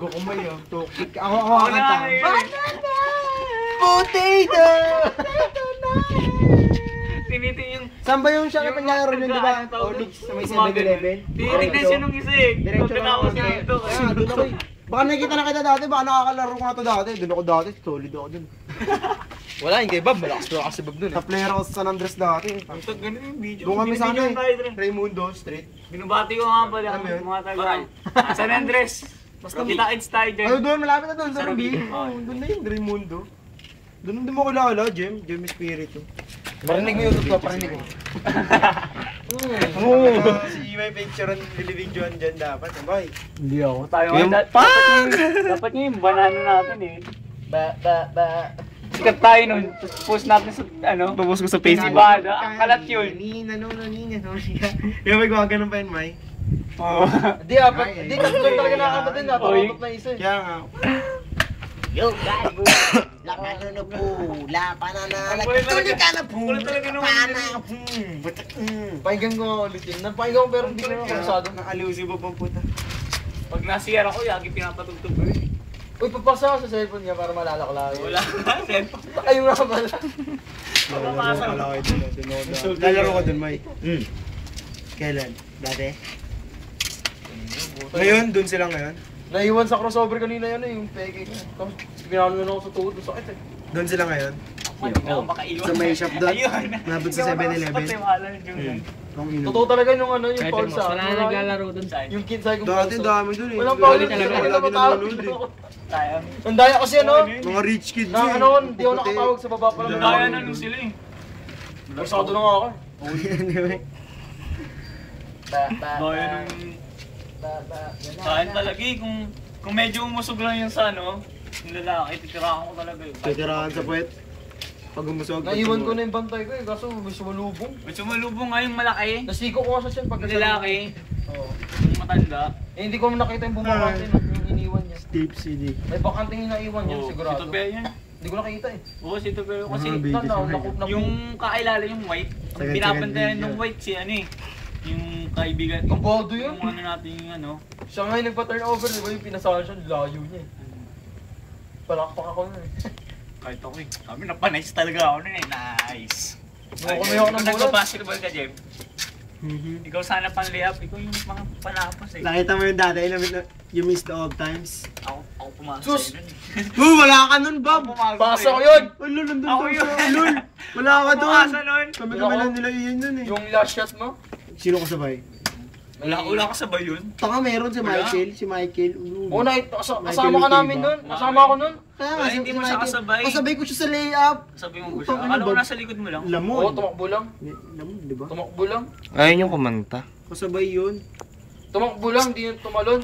Kukumay yung tukik. Ako kanta. Banana! Potato! Tinitin yung... Saan ba yung siya napangyaro yun, di ba? Tawag Onyx sa may smuggle. 7-Eleven? Tinitignan siya nung isa eh. Diretso lang ako niya ito. Kaya doon ako eh. Baka nakikita na kita dati, baka nakakalaro ko na to dati. Doon ako dati, solid ako dun. Wala, yung kay Bob. Malakas pa kasi Bob dun eh. Sa player ako sa San Andres dati. Ang tag ganun yung video. Doon kami sa ano Binibidyoan tayo, eh. Raimundo Street. Binubati ko nga pala Alam mo yun? mga taga San Andres. Basta kita-kits tayo dyan. Ano doon, malapit na doon sa Sa Ruby. Ruby. Oo, doon na yun, Raimundo. Doon mo kilala, Jem Espiritu. Parinig mo YouTube ko, parinig mo. Oo. Si may picture ang nilibidyoan dyan dapat, boy. Hindi ako. Tayo Yung dapat nga yung banana natin eh. Sikat tayo nun. Tapos post natin sa ano. Tapos ko sa Facebook. Bada, kalat yun. Nina. Yung may gumagano'n pa yun, May. Oo. Di, apat. Di, tatlo talaga nakakanta din. Natatatot na isa eh. Kaya nga. Yo, guys, la banana po, la banana, la Ang kulit banana talaga. po, Kulit talaga naman banana yun. Pakinggan ko ulit yun. Napakinggan ko pero hindi ko masyado. Nakaliw si Bob ang puta. Pag nasiyar ako, yagi pinapatugtog ko eh. Uy, papasa ako sa cellphone niya para malala ko lang. Wala ka, cellphone. Ayun nga pala. Papasa. Wala kayo dun. Lalaro ko dun, May. Kailan? Dati? Ngayon, dun sila ngayon. Naiwan sa crossover kanina yun eh, yung peke ko. Tapos pinano na ako sa tuhod, sakit eh. Doon sila ngayon. Hindi na ako makaiwan. Sa may shop doon? Ayun. Nabot sa 7-Eleven? Pati wala yung Ang ino. Totoo talaga yung ano, yung foul sa Wala na naglalaro dun sa yung kinsay kong Dati dami dun eh. Walang foul Dati talaga. talaga nanonood eh. tayo. Ang daya kasi ano, Mga rich kids na eh. ano, hindi ako nakatawag sa baba pa lang. Kaya na nung sila eh. Masyado na nga ako eh. Anyway. Kaya nung... Saan talaga eh, kung medyo umusog lang yun sa ano, yung lalaki, titirahan ko talaga yun. Titirahan sa puwet. Pag umusog. Naiwan ko na yung bantay ko eh, kaso may sumalubong. May sumalubong nga yung malaki, Nasiko ko nga sa siya pag yung lalaki, Oo. yung matanda. Eh hindi ko nakita yung bumabante yung iniwan niya. Steve CD. May bakanting inaiwan niya sigurado. Si Topel yan. Hindi ko nakita eh. Oo, si Topel. Kasi Mga videos Tanaw, na nakup na yung kakilala yung white, ang Second binabantayan video. ng white si ano eh. Yung kaibigan. Ang bodo yun. Yung ano natin yung ano. Siya nga yung nagpa-turn over, di ba yung pinasahan siya, layo niya eh. Palakpak ako nun eh. Kahit ako eh. Sabi napanice talaga ako nun eh. Nice. Kumakamay ako ng Kung bola. nagpa-basketball ka, Jem, ikaw sana pang-layup, ikaw yung mga panapas eh. Nakita mo yung dati, you missed the old times. Ako pumasok Sus! sa'yo nun eh. Wala ka nun, Bob! Pasa ko yun! Oh, lol, nandun Ako daw yun. siya. Lol, wala ka doon. Pumasa nun. Kami lang nila iyan nun eh. Yung last shot mo? Sino kasabay? Wala ka sabay yun. Taka meron si Wala. Michael. Oo na, kasama ka namin nun. Kasama ako nun. Kaya Wala, hindi mo siya kasabay. Kasabay ko siya sa layup. Sabi mo ko siya. Putang ina, Akala ko Bob. nasa likod mo lang. Oo, Lamon. tumakbo lang. Lamon, di ba? Tumakbo lang. Ayun yung kumanta. Kasabay yun. Tumakbo lang, di yun tumalon.